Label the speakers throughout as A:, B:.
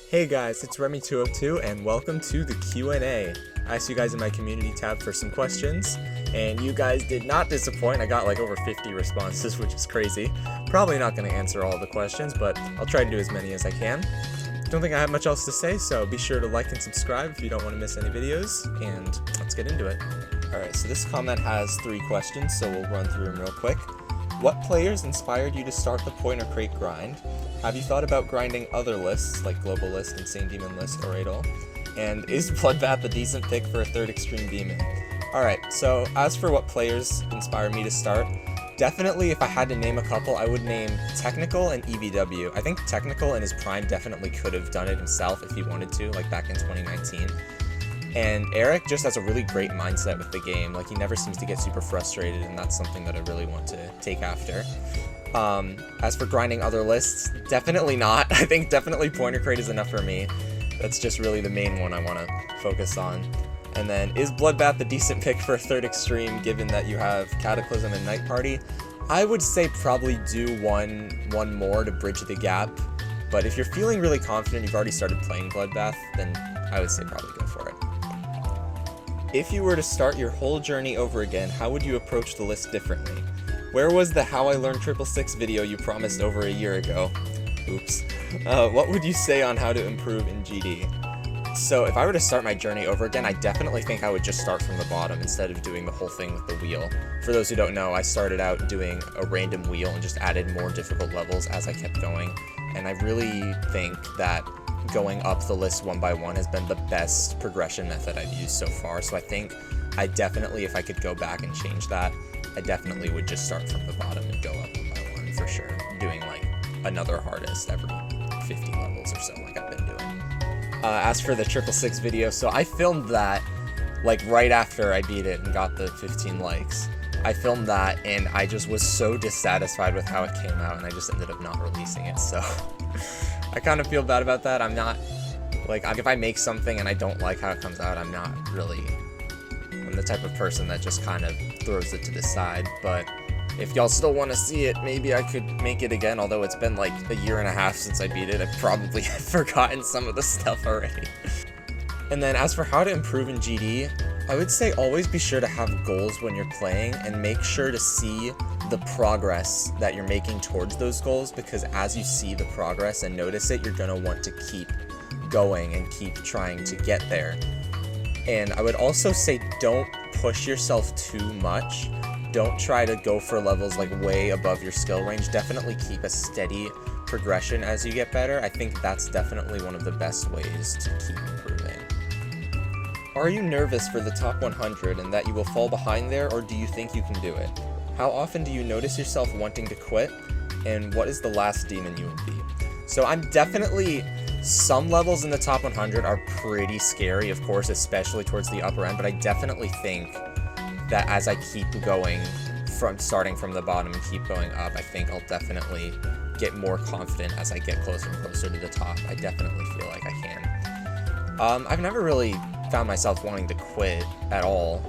A: Hey guys, it's Remy202 and welcome to the Q&A. I asked you guys in my community tab for some questions, and you guys did not disappoint. I got like over 50 responses, which is crazy. Probably not going to answer all the questions, but I'll try to do as many as I can. Don't think I have much else to say, so be sure to like and subscribe if you don't want to miss any videos, and let's get into it. Alright, so this comment has 3 questions, so we'll run through them real quick. What players inspired you to start the Pointercrate grind? Have you thought about grinding other lists, like Globalist, Insane Demonlist, or Idol? And is Bloodbath a decent pick for a third extreme demon? Alright, so as for what players inspire me to start, definitely if I had to name a couple, I would name Technical and EVW. I think Technical in his prime definitely could have done it himself if he wanted to, like back in 2019. And Eric just has a really great mindset with the game. Like, he never seems to get super frustrated, and that's something that I really want to take after. As for grinding other lists, definitely not. I think definitely Pointercrate is enough for me. That's just really the main one I want to focus on. And then, is Bloodbath a decent pick for a third extreme, given that you have Cataclysm and Night Party? I would say probably do one more to bridge the gap. But if you're feeling really confident, you've already started playing Bloodbath, then I would say probably go for it. If you were to start your whole journey over again, how would you approach the list differently? Where was the How I Learned 666 video you promised over a year ago? Oops. What would you say on how to improve in GD? So if I were to start my journey over again, I definitely think I would just start from the bottom instead of doing the whole thing with the wheel. For those who don't know, I started out doing a random wheel and just added more difficult levels as I kept going. And I really think that going up the list one by one has been the best progression method I've used so far. So I think I definitely, if I could go back and change that, I definitely would just start from the bottom and go up one by one for sure. Doing like another hardest every 50 levels or so like I've been doing. As for the 666 video, so I filmed that like right after I beat it and got the 15 likes. I filmed that and I just was so dissatisfied with how it came out, and I just ended up not releasing it, so I kind of feel bad about that. I'm not, like, if I make something and I don't like how it comes out, I'm the type of person that just kind of throws it to the side. But if y'all still want to see it, maybe I could make it again, although it's been like a year and a half since I beat it. I probably have forgotten some of the stuff already. And then as for how to improve in GD, I would say always be sure to have goals when you're playing and make sure to see the progress that you're making towards those goals, because as you see the progress and notice it, you're going to want to keep going and keep trying to get there. And I would also say don't push yourself too much. Don't try to go for levels like way above your skill range. Definitely keep a steady progression as you get better. I think that's definitely one of the best ways to keep improving. Are you nervous for the top 100 and that you will fall behind there, or do you think you can do it? How often do you notice yourself wanting to quit? And what is the last demon you would be? So I'm definitely, some levels in the top 100 are pretty scary, of course, especially towards the upper end, but I definitely think that as I keep going starting from the bottom and keep going up, I think I'll definitely get more confident as I get closer and closer to the top. I definitely feel like I can. I've never really found myself wanting to quit at all.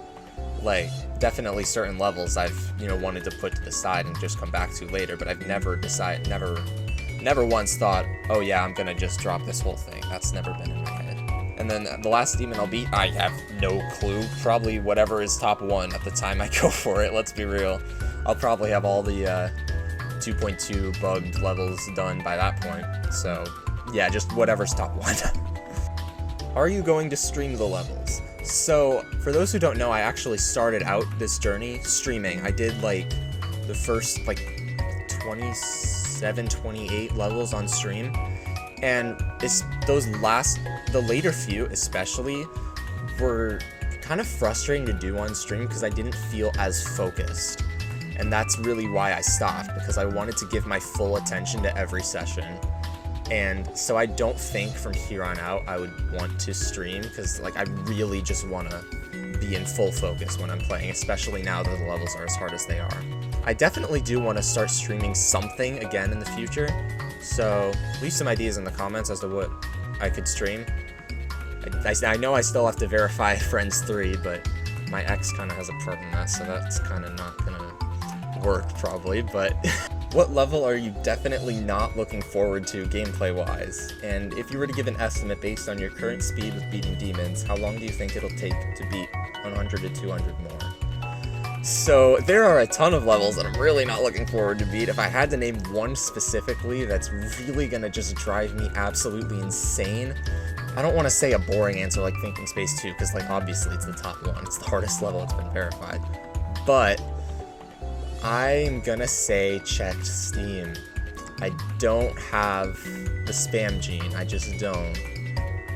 A: Like, definitely certain levels I've, wanted to put to the side and just come back to later, but I've never once thought, oh yeah, I'm gonna just drop this whole thing. That's never been in my head. And then the last demon I'll beat, I have no clue. Probably whatever is top 1 at the time I go for it, let's be real. I'll probably have all the 2.2 bugged levels done by that point. So yeah, just whatever's top 1. Are you going to stream the levels? So, for those who don't know, I actually started out this journey streaming. I did, like, the first, 27, 28 levels on stream. And the later few, especially, were kind of frustrating to do on stream because I didn't feel as focused. And that's really why I stopped, because I wanted to give my full attention to every session. And so I don't think from here on out I would want to stream, because I really just want to be in full focus when I'm playing, especially now that the levels are as hard as they are. I definitely do want to start streaming something again in the future, so leave some ideas in the comments as to what I could stream. I know I still have to verify Friends 3, but my ex kind of has a part in that, so that's kind of not going to work probably, but What level are you definitely not looking forward to gameplay-wise? And if you were to give an estimate based on your current speed with beating demons, how long do you think it'll take to beat 100 to 200 more? So there are a ton of levels that I'm really not looking forward to beat. If I had to name one specifically that's really gonna just drive me absolutely insane, I don't want to say a boring answer like Thinking Space 2, because like obviously it's the top one, it's the hardest level, it's been verified, but I'm gonna say checked Steam. I don't have the spam gene, I just don't.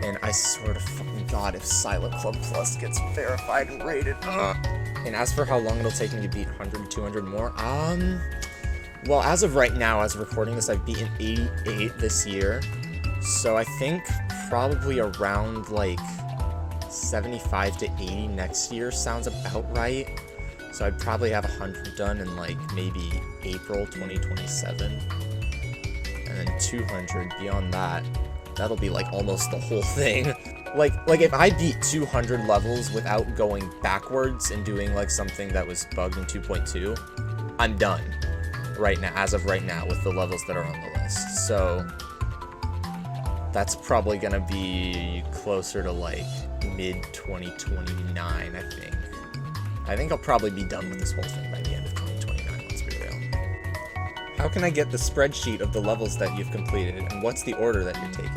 A: And I swear to fucking god if Silent Club Plus gets verified and rated. And as for how long it'll take me to beat 100 to 200 more, well, as of right now, as of recording this, I've beaten 88 this year. So I think probably around like 75 to 80 next year sounds about right. So I'd probably have 100 done in like maybe April 2027. And then 200 beyond that, that'll be like almost the whole thing. Like if I beat 200 levels without going backwards and doing like something that was bugged in 2.2, I'm done right now, as of right now, with the levels that are on the list. So that's probably gonna be closer to like mid 2029, I think. I think I'll probably be done with this whole thing by the end of 2029, let's be real. How can I get the spreadsheet of the levels that you've completed, and what's the order that you're taking?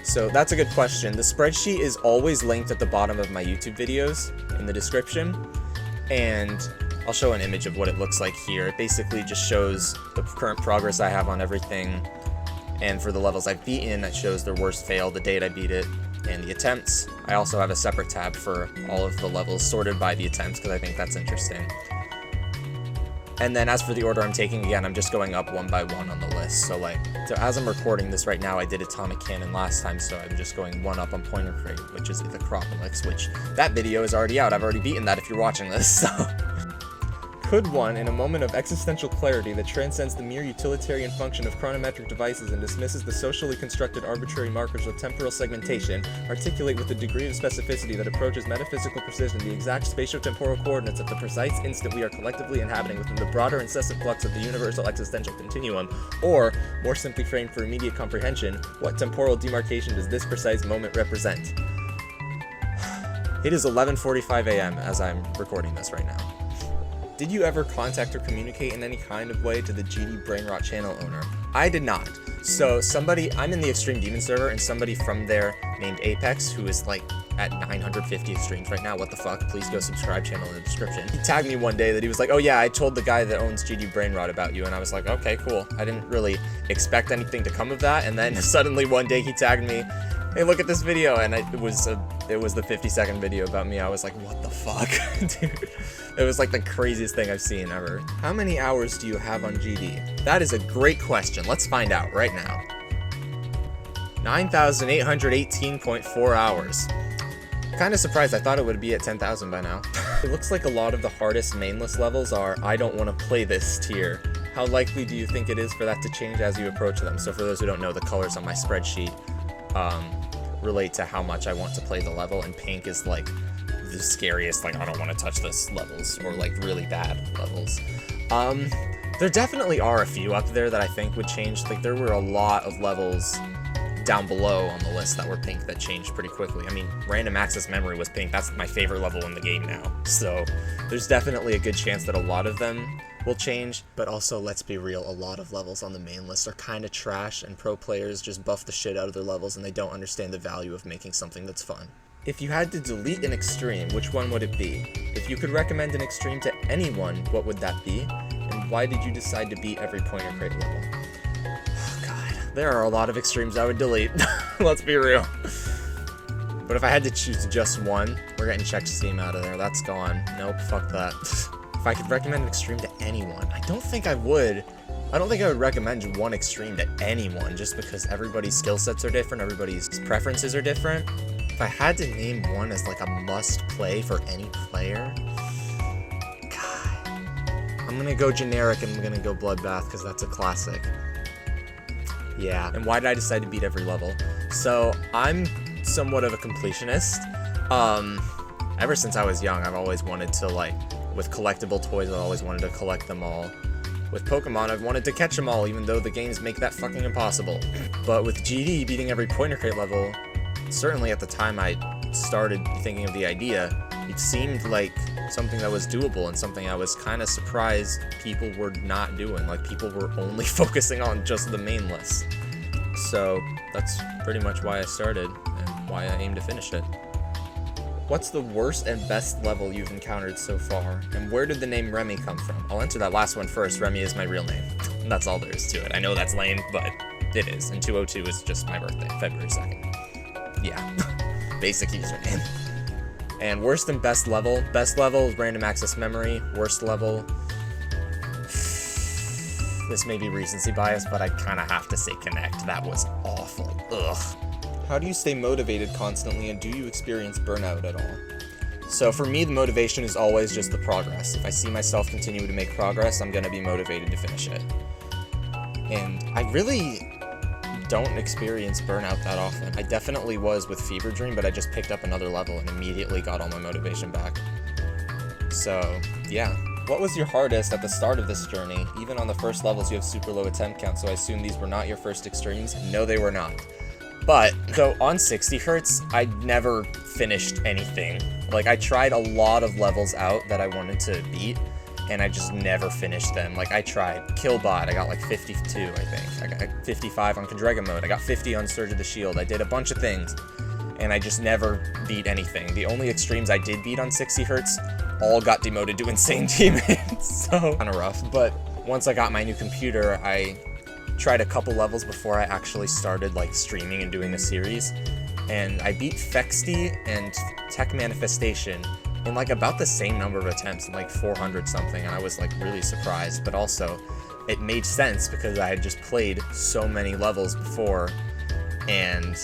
A: So that's a good question. The spreadsheet is always linked at the bottom of my YouTube videos in the description, and I'll show an image of what it looks like here. It basically just shows the current progress I have on everything, and for the levels I've beaten, it shows their worst fail, the date I beat it, and the attempts. I also have a separate tab for all of the levels sorted by the attempts, because I think that's interesting. And then as for the order I'm taking, again, I'm just going up one by one on the list. So as I'm recording this right now, I did Atomic Cannon last time, so I'm just going one up on Pointercrate, which is the Acropolis, which that video is already out. I've already beaten that if you're watching this, so. Could one, in a moment of existential clarity that transcends the mere utilitarian function of chronometric devices and dismisses the socially constructed arbitrary markers of temporal segmentation, articulate with a degree of specificity that approaches metaphysical precision the exact spatio-temporal coordinates of the precise instant we are collectively inhabiting within the broader incessant flux of the universal existential continuum? Or, more simply framed for immediate comprehension, what temporal demarcation does this precise moment represent? It is 11:45 a.m. as I'm recording this right now. Did you ever contact or communicate in any kind of way to the GD Brainrot channel owner? I did not. So I'm in the Extreme Demon server, and somebody from there named Apex, who is like at 950 streams right now, what the fuck, please go subscribe, channel in the description. He tagged me one day that he was like, oh yeah, I told the guy that owns GD Brainrot about you, and I was like, okay, cool. I didn't really expect anything to come of that, and then suddenly one day he tagged me, hey, look at this video, and it was the 50-second video about me. I was like, what the fuck, dude? It was like the craziest thing I've seen ever. How many hours do you have on GD? That is a great question. Let's find out right now. 9,818.4 hours. Kind of surprised. I thought it would be at 10,000 by now. It looks like a lot of the hardest mainless levels are I don't want to play this tier. How likely do you think it is for that to change as you approach them? So for those who don't know, the colors on my spreadsheet relate to how much I want to play the level, and pink is like the scariest, like I don't want to touch this levels, or like really bad levels. There definitely are a few up there that I think would change. Like there were a lot of levels down below on the list that were pink that changed pretty quickly. I mean, random access memory was pink. That's my favorite level in the game now. So there's definitely a good chance that a lot of them will change, but also, let's be real, a lot of levels on the main list are kind of trash, and pro players just buff the shit out of their levels, and they don't understand the value of making something that's fun. If you had to delete an extreme, which one would it be? If you could recommend an extreme to anyone, what would that be? And why did you decide to beat every Pointercrate level? Oh god, there are a lot of extremes I would delete, let's be real. But if I had to choose just one, we're getting checked Steam out of there, that's gone. Nope, fuck that. If I could recommend an extreme to anyone, I don't think I would. I don't think I would recommend one extreme to anyone, just because everybody's skill sets are different, everybody's preferences are different. If I had to name one as like a must play for any player, God, I'm gonna go generic and I'm gonna go Bloodbath because that's a classic. Yeah, and why did I decide to beat every level? So I'm somewhat of a completionist. Ever since I was young, I've always wanted to, like, with collectible toys, I've always wanted to collect them all. With Pokemon, I've wanted to catch them all, even though the games make that fucking impossible. But with GD beating every Pointercrate level, certainly at the time I started thinking of the idea, it seemed like something that was doable and something I was kind of surprised people were not doing. Like, people were only focusing on just the main list. So that's pretty much why I started and why I aim to finish it. What's the worst and best level you've encountered so far, and where did the name Remy come from? I'll answer that last one first. Remy is my real name. And that's all there is to it. I know that's lame, but it is. And 202 is just my birthday, February 2nd. Yeah. Basic username. And worst and best level. Best level is random access memory. Worst level, this may be recency bias, but I kind of have to say Connect. That was awful. Ugh. How do you stay motivated constantly, and do you experience burnout at all? So for me, the motivation is always just the progress. If I see myself continuing to make progress, I'm going to be motivated to finish it. And I really don't experience burnout that often. I definitely was with Fever Dream, but I just picked up another level and immediately got all my motivation back. So, yeah. What was your hardest at the start of this journey? Even on the first levels, you have super low attempt count, so I assume these were not your first extremes. No, they were not. But, so on 60 Hz, I never finished anything. Like, I tried a lot of levels out that I wanted to beat, and I just never finished them. Like, I tried Killbot, I got like 52, I think. I got 55 on Condrega mode, I got 50 on Surge of the Shield. I did a bunch of things, and I just never beat anything. The only extremes I did beat on 60 Hz all got demoted to insane teammates, so kinda rough. But once I got my new computer, I tried a couple levels before I actually started like streaming and doing the series, and I beat Fexty and Tech Manifestation in like about the same number of attempts, in like 400 something, and I was like really surprised, but also it made sense because I had just played so many levels before and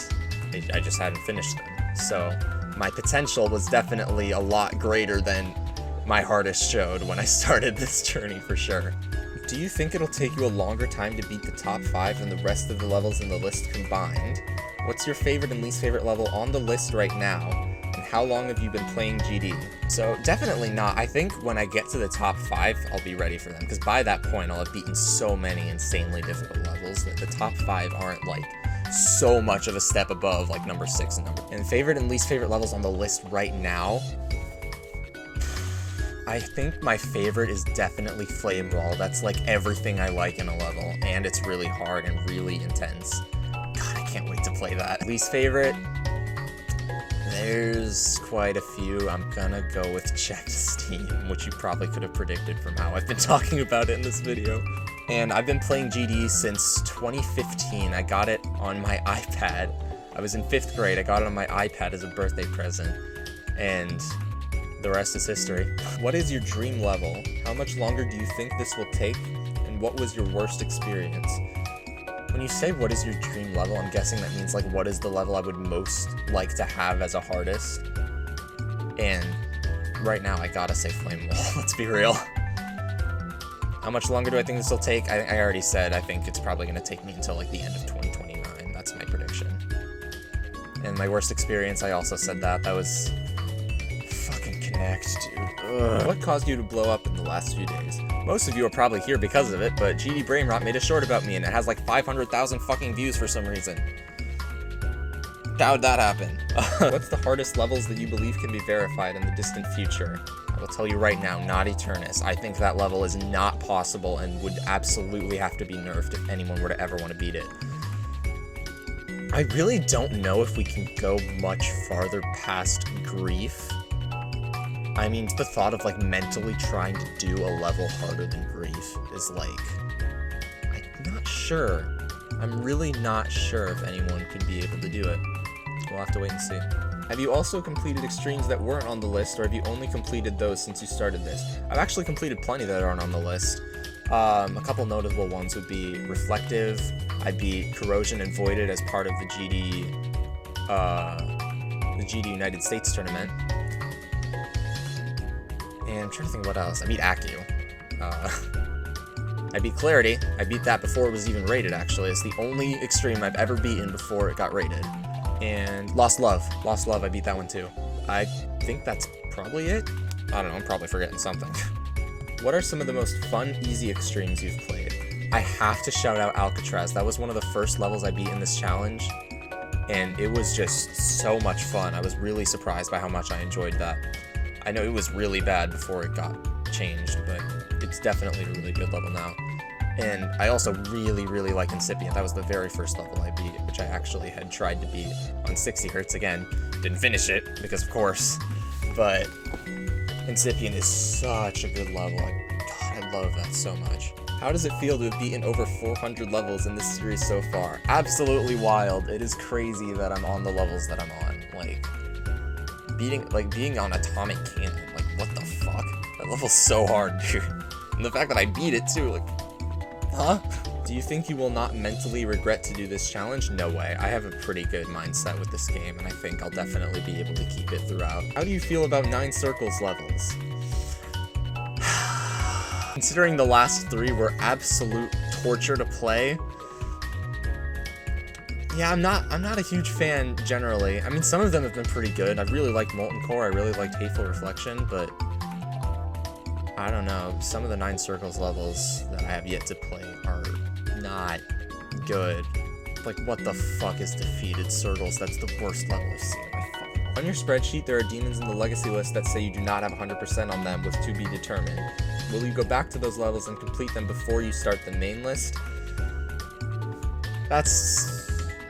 A: I just hadn't finished them. So my potential was definitely a lot greater than my hardest showed when I started this journey, for sure. Do you think it'll take you a longer time to beat the top 5 than the rest of the levels in the list combined? What's your favorite and least favorite level on the list right now? And how long have you been playing GD? So definitely not. I think when I get to the top 5, I'll be ready for them, because by that point I'll have beaten so many insanely difficult levels that the top 5 aren't like so much of a step above like number 6 and number. And favorite and least favorite levels on the list right now, I think my favorite is definitely Flame Ball. That's like everything I like in a level, and it's really hard and really intense. God, I can't wait to play that. Least favorite? There's quite a few. I'm gonna go with Checked Steam, which you probably could have predicted from how I've been talking about it in this video. And I've been playing GD since 2015. I got it on my iPad. I was in 5th grade. I got it on my iPad as a birthday present, and the rest is history. What is your dream level? How much longer do you think this will take? And what was your worst experience? When you say what is your dream level, I'm guessing that means like what is the level I would most like to have as a hardest? And right now I gotta say Flame Wall, let's be real. How much longer do I think this will take? I already said I think it's probably gonna take me until like the end of 2029. That's my prediction. And my worst experience, I also said that. That was fucking Connect, dude. Ugh. What caused you to blow up in the last few days? Most of you are probably here because of it, but GD Brainrot made a short about me and it has like 500,000 fucking views for some reason. How'd that happen? What's the hardest levels that you believe can be verified in the distant future? I will tell you right now, not Eternus. I think that level is not possible and would absolutely have to be nerfed if anyone were to ever want to beat it. I really don't know if we can go much farther past Grief. I mean, the thought of like mentally trying to do a level harder than Grief is like, I'm not sure. I'm really not sure if anyone could be able to do it. We'll have to wait and see. Have you also completed extremes that weren't on the list, or have you only completed those since you started this? I've actually completed plenty that aren't on the list. A couple notable ones would be Reflective. I beat Corrosion and Voided as part of the GD United States tournament. And I'm trying to think what else. I beat Accu. I beat Clarity. I beat that before it was even rated, actually. It's the only extreme I've ever beaten before it got rated. And Lost Love. Lost Love, I beat that one too. I think that's probably it. I don't know, I'm probably forgetting something. What are some of the most fun, easy extremes you've played? I have to shout out Alcatraz. That was one of the first levels I beat in this challenge, and it was just so much fun. I was really surprised by how much I enjoyed that. I know it was really bad before it got changed, but it's definitely a really good level now. And I also really, really like Incipient. That was the very first level I beat, which I actually had tried to beat on 60 Hertz again. Didn't finish it, because of course, but Incipient is such a good level. God, I love that so much. How does it feel to have beaten over 400 levels in this series so far? Absolutely wild. It is crazy that I'm on the levels that I'm on. Being on Atomic Cannon, what the fuck? That level's so hard, dude. And the fact that I beat it too, huh? Do you think you will not mentally regret to do this challenge? No way. I have a pretty good mindset with this game, and I think I'll definitely be able to keep it throughout. How do you feel about 9 Circles levels? Considering the last 3 were absolute torture to play, yeah, I'm not a huge fan generally. I mean, some of them have been pretty good. I really liked Molten Core, I really liked Hateful Reflection, but I don't know. Some of the 9 Circles levels that I have yet to play are not good. What the fuck is Defeated Circles? That's the worst level I've seen in my fucking life. On your spreadsheet, there are demons in the legacy list that say you do not have 100% on them with to be determined. Will you go back to those levels and complete them before you start the main list?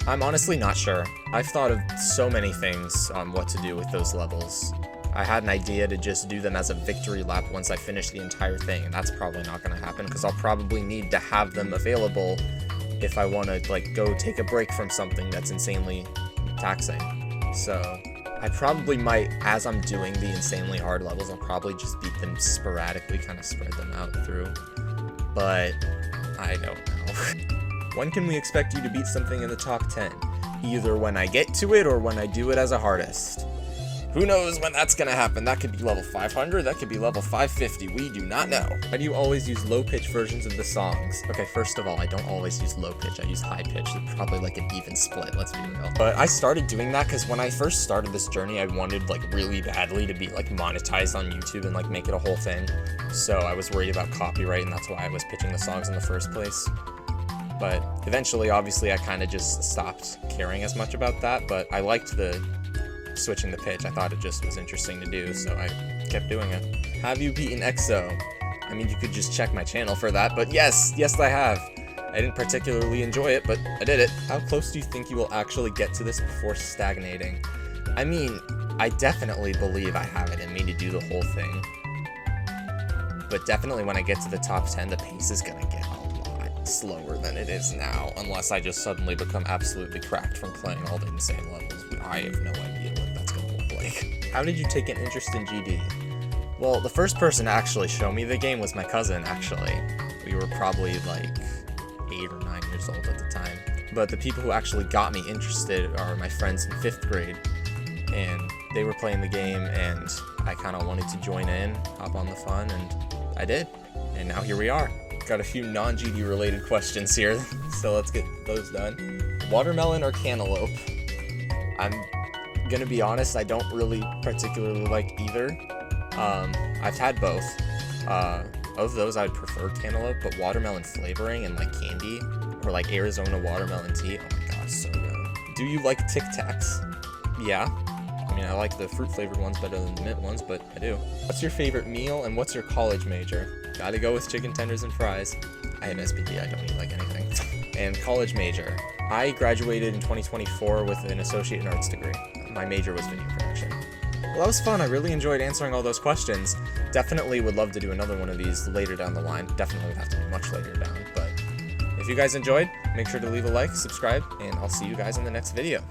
A: I'm honestly not sure. I've thought of so many things on what to do with those levels. I had an idea to just do them as a victory lap once I finish the entire thing, and that's probably not going to happen because I'll probably need to have them available if I want to go take a break from something that's insanely taxing. So I probably might, as I'm doing the insanely hard levels, I'll probably just beat them sporadically, kind of spread them out through, but I don't know. When can we expect you to beat something in the top 10? Either when I get to it or when I do it as a hardest. Who knows when that's gonna happen? That could be level 500, that could be level 550, we do not know. Why do you always use low-pitch versions of the songs? Okay, first of all, I don't always use low-pitch, I use high-pitch. It's probably an even split, let's be real. But I started doing that because when I first started this journey, I wanted really badly to be monetized on YouTube and make it a whole thing. So I was worried about copyright, and that's why I was pitching the songs in the first place. But eventually, obviously, I kind of just stopped caring as much about that, but I liked the switching the pitch. I thought it just was interesting to do, so I kept doing it. Have you beaten EXO? I mean, you could just check my channel for that, but yes, I have. I didn't particularly enjoy it, but I did it. How close do you think you will actually get to this before stagnating? I mean, I definitely believe I have it in me to do the whole thing, but definitely when I get to the top 10, the pace is gonna get a lot slower than it is now, unless I just suddenly become absolutely cracked from playing all the insane levels. I have no idea what that's gonna look like. How did you take an interest in GD? Well, the first person to actually show me the game was my cousin, actually. We were probably 8 or 9 years old at the time. But the people who actually got me interested are my friends in 5th grade. And they were playing the game, and I kind of wanted to join in, hop on the fun, and I did. And now here we are. Got a few non-GD related questions here, so let's get those done. Watermelon or cantaloupe? I'm gonna be honest, I don't really particularly like either. I've had both. Of those, I'd prefer cantaloupe, but watermelon flavoring and candy, or Arizona watermelon tea, oh my god, so good. Do you like Tic Tacs? Yeah. I mean, I like the fruit flavored ones better than the mint ones, but I do. What's your favorite meal and what's your college major? Gotta go with chicken tenders and fries. I have SPD, I don't eat anything. And college major. I graduated in 2024 with an associate in arts degree. My major was video production. Well, that was fun. I really enjoyed answering all those questions. Definitely would love to do another one of these later down the line. Definitely would have to be much later down, but if you guys enjoyed, make sure to leave a like, subscribe, and I'll see you guys in the next video.